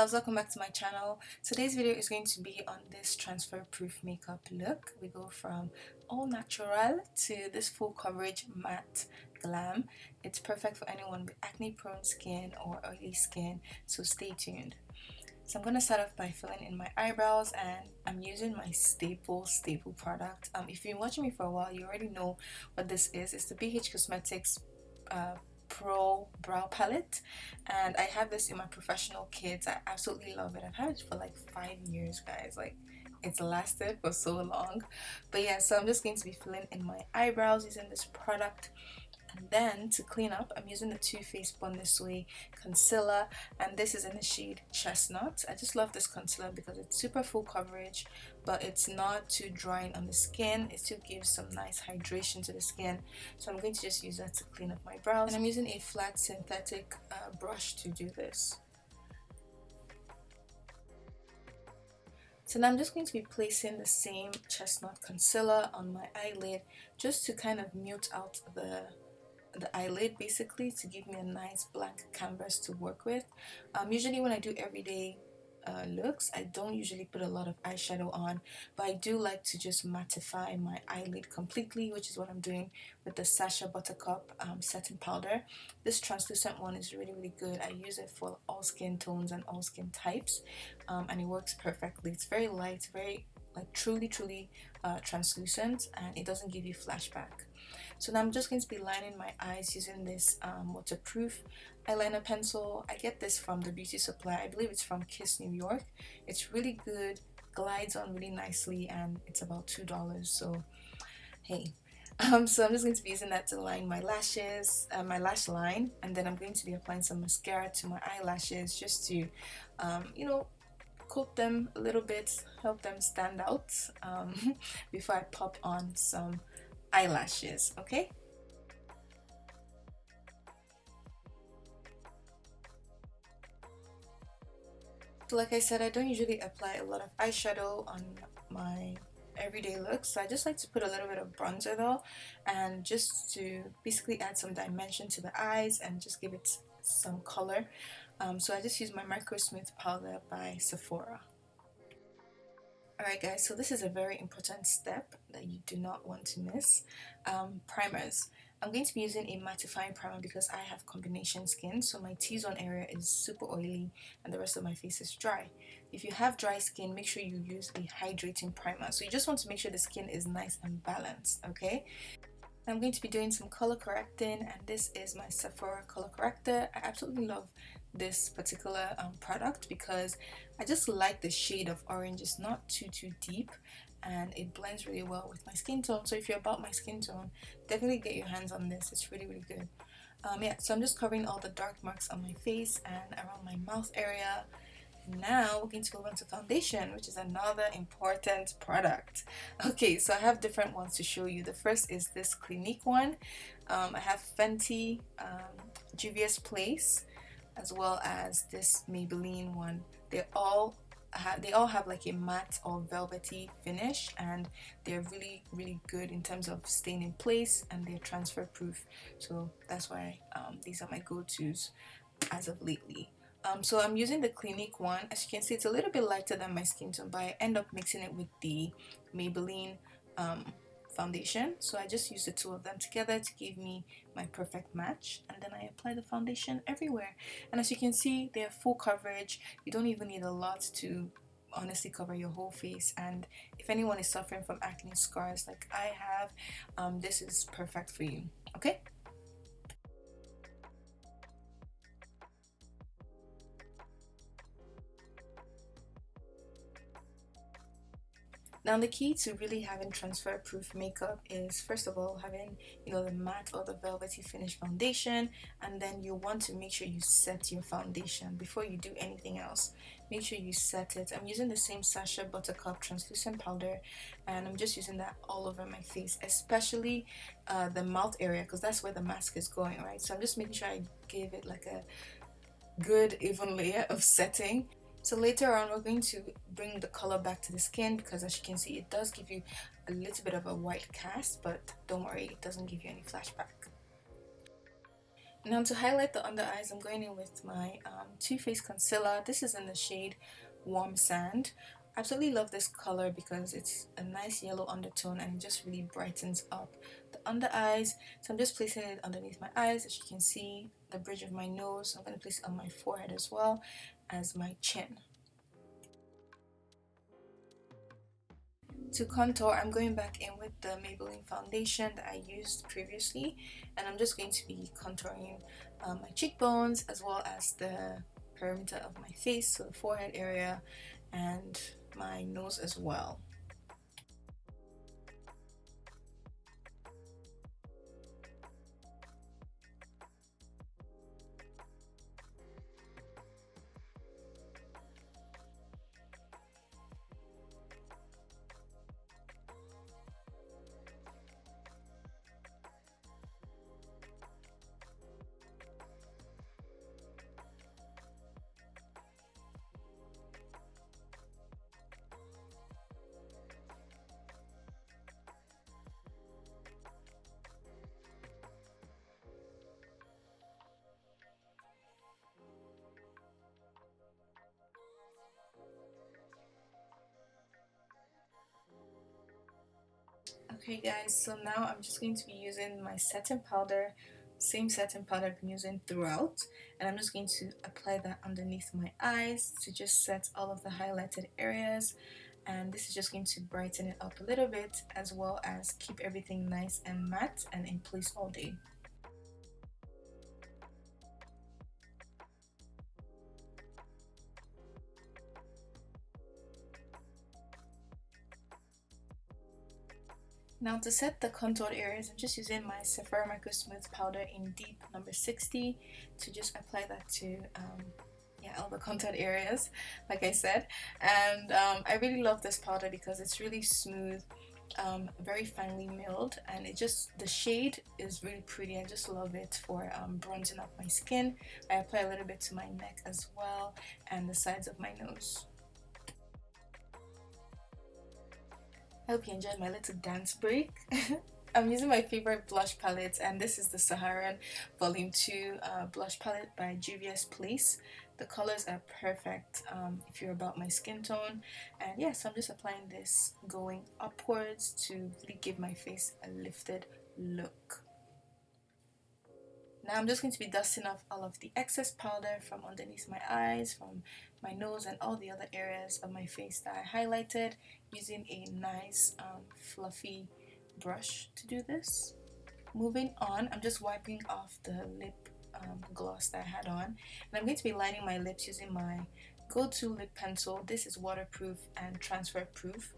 girls, welcome back to my channel. Today's video is going to be on this transfer proof makeup look. We go from all natural to this full coverage matte glam. It's perfect for anyone with acne prone skin or oily skin, so stay tuned. So I'm going to start off by filling in my eyebrows, and I'm using my staple product. If you've been watching me for a while, you already know what this is. It's the BH Cosmetics Pro Brow Palette, and I have this in my professional kits. I absolutely love it. I've had it for like 5 years, guys. Like, it's lasted for so long. But yeah, so I'm just going to be filling in my eyebrows using this product. And then to clean up, I'm using the Too Faced Born This Way concealer, and this is in the shade Chestnut. I just love this concealer because it's super full coverage, but it's not too drying on the skin. It still gives some nice hydration to the skin. So I'm going to just use that to clean up my brows, and I'm using a flat synthetic brush to do this. So now I'm just going to be placing the same Chestnut concealer on my eyelid, just to kind of mute out the eyelid, basically, to give me a nice blank canvas to work with. Usually when I do everyday looks, I don't usually put a lot of eyeshadow on, but I do like to just mattify my eyelid completely, which is what I'm doing with the Sacha Buttercup setting powder. This translucent one is really good. I use it for all skin tones and all skin types, and it works perfectly. It's very light, very like truly translucent, and it doesn't give you flashback. So now I'm just going to be lining my eyes using this waterproof eyeliner pencil. I get this from the beauty supply. I believe it's from Kiss New York. It's really good, glides on really nicely, and it's about $2, so hey. So I'm just going to be using that to line my lashes, my lash line, and then I'm going to be applying some mascara to my eyelashes just to coat them a little bit, help them stand out before I pop on some eyelashes. Okay, so like I said, I don't usually apply a lot of eyeshadow on my everyday looks, so I just like to put a little bit of bronzer though, and just to basically add some dimension to the eyes and just give it some color. So I just use my Micro Smooth powder by Sephora. Alright guys, so this is a very important step that you do not want to miss. Primers. I'm going to be using a mattifying primer because I have combination skin, so my T-zone area is super oily and the rest of my face is dry. If you have dry skin, make sure you use a hydrating primer. So you just want to make sure the skin is nice and balanced, okay? I'm going to be doing some color correcting, and this is my Sephora color corrector. I absolutely love this particular product because I just like the shade of orange. It's not too deep, and it blends really well with my skin tone. So if you're about my skin tone, definitely get your hands on this. It's really good. Yeah, so I'm just covering all the dark marks on my face and around my mouth area. Now we're going to move on to foundation, which is another important product. Okay, so I have different ones to show you. The first is this Clinique one. I have Fenty Juvia's Place, as well as this Maybelline one. They all have like a matte or velvety finish, and they're really good in terms of staying in place, and they're transfer proof. So that's why these are my go-tos as of lately. So I'm using the Clinique one. As you can see, it's a little bit lighter than my skin tone, but I end up mixing it with the Maybelline foundation. So I just use the two of them together to give me my perfect match, and then I apply the foundation everywhere. And as you can see, they're full coverage. You don't even need a lot to honestly cover your whole face, and if anyone is suffering from acne scars like I have, this is perfect for you. Okay, now the key to really having transfer proof makeup is, first of all, having the matte or the velvety finish foundation, and then you want to make sure you set your foundation before you do anything else. Make sure you set it. I'm using the same Sacha Buttercup translucent powder, and I'm just using that all over my face, especially the mouth area, because that's where the mask is going, right? So I'm just making sure I give it like a good even layer of setting. So later on, we're going to bring the color back to the skin, because as you can see, it does give you a little bit of a white cast, but don't worry, it doesn't give you any flashback. Now to highlight the under eyes, I'm going in with my Too Faced concealer. This is in the shade Warm Sand. I absolutely love this color because it's a nice yellow undertone and it just really brightens up the under eyes. So I'm just placing it underneath my eyes, as you can see, the bridge of my nose. I'm going to place it on my forehead as well as my chin. To contour, I'm going back in with the Maybelline foundation that I used previously, and I'm just going to be contouring my cheekbones as well as the perimeter of my face, so the forehead area and my nose as well. Okay guys, so now I'm just going to be using my setting powder, same setting powder I've been using throughout, and I'm just going to apply that underneath my eyes to just set all of the highlighted areas, and this is just going to brighten it up a little bit as well as keep everything nice and matte and in place all day. Now to set the contoured areas, I'm just using my Sephora Micro Smooth powder in deep number 60 to just apply that to yeah, all the contoured areas, like I said. And I really love this powder because it's really smooth, very finely milled, and it just, the shade is really pretty. I just love it for bronzing up my skin. I apply a little bit to my neck as well and the sides of my nose. I hope you enjoyed my little dance break. I'm using my favorite blush palette, and this is the Saharan Volume 2 blush palette by Juvia's Place. The colors are perfect if you're about my skin tone. And yes, yeah, so I'm just applying this going upwards to really give my face a lifted look. Now I'm just going to be dusting off all of the excess powder from underneath my eyes, from my nose, and all the other areas of my face that I highlighted, using a nice fluffy brush to do this. Moving on, I'm just wiping off the lip gloss that I had on, and I'm going to be lining my lips using my go-to lip pencil. This is waterproof and transfer proof.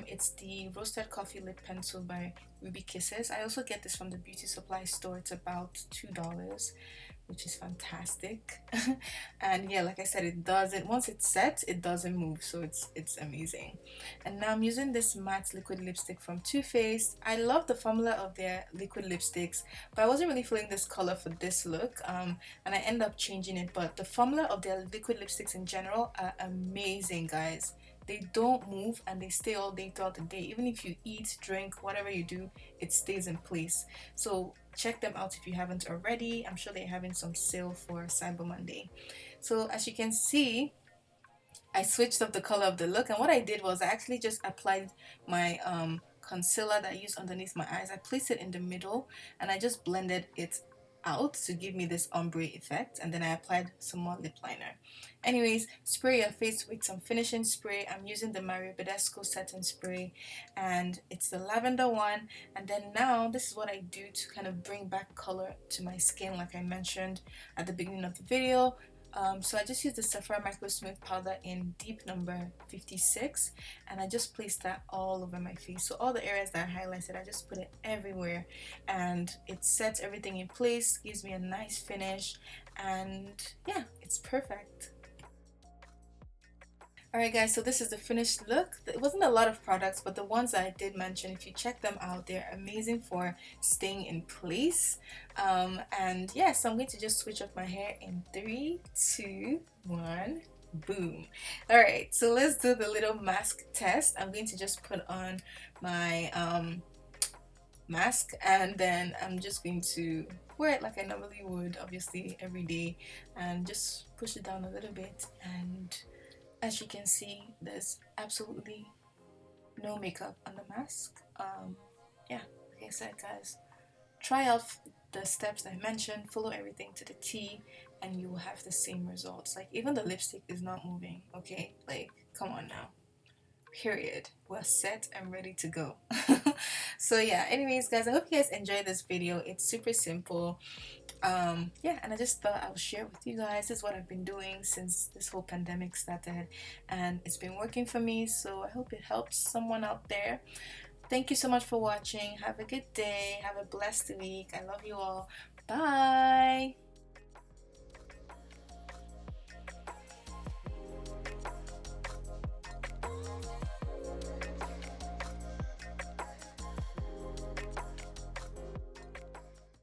It's the Roasted Coffee Lip Pencil by Ruby Kisses. I also get this from the beauty supply store. It's about $2, which is fantastic. And yeah, like I said, it doesn't, once it's set, it doesn't move, so it's amazing. And now I'm using this matte liquid lipstick from Too Faced. I love the formula of their liquid lipsticks, but I wasn't really feeling this color for this look, and I end up changing it. But the formula of their liquid lipsticks in general are amazing, guys. They don't move and they stay all day throughout the day. Even if you eat, drink, whatever you do, it stays in place. So check them out if you haven't already. I'm sure they're having some sale for Cyber Monday. So as you can see, I switched up the color of the look, and what I did was I actually just applied my concealer that I used underneath my eyes. I placed it in the middle and I just blended it out to give me this ombre effect, and then I applied some more lip liner. Anyways, spray your face with some finishing spray. I'm using the Mario Badescu setting spray, and it's the lavender one. And then now this is what I do to kind of bring back color to my skin, like I mentioned at the beginning of the video. So I just used the Sephora Micro Smooth powder in deep number 56, and I just placed that all over my face. So all the areas that I highlighted, I just put it everywhere, and it sets everything in place, gives me a nice finish, and yeah, it's perfect. Alright guys, so this is the finished look. It wasn't a lot of products, but the ones that I did mention, if you check them out, they're amazing for staying in place. And yeah, so I'm going to just switch up my hair in 3, 2, 1, boom. Alright, so let's do the little mask test. I'm going to just put on my mask, and then I'm just going to wear it like I normally would, obviously every day, and just push it down a little bit. And as you can see, there's absolutely no makeup on the mask. Yeah, like I said, guys, try out the steps I mentioned, follow everything to the T, and you will have the same results. Like, even the lipstick is not moving, okay? Like, come on now. Period. We're set and ready to go. So yeah, anyways, guys, I hope you guys enjoyed this video. It's super simple. Yeah, and I just thought I would share with you guys. This is what I've been doing since this whole pandemic started, and it's been working for me, so I hope it helps someone out there. Thank you so much for watching. Have a good day. Have a blessed week. I love you all. Bye.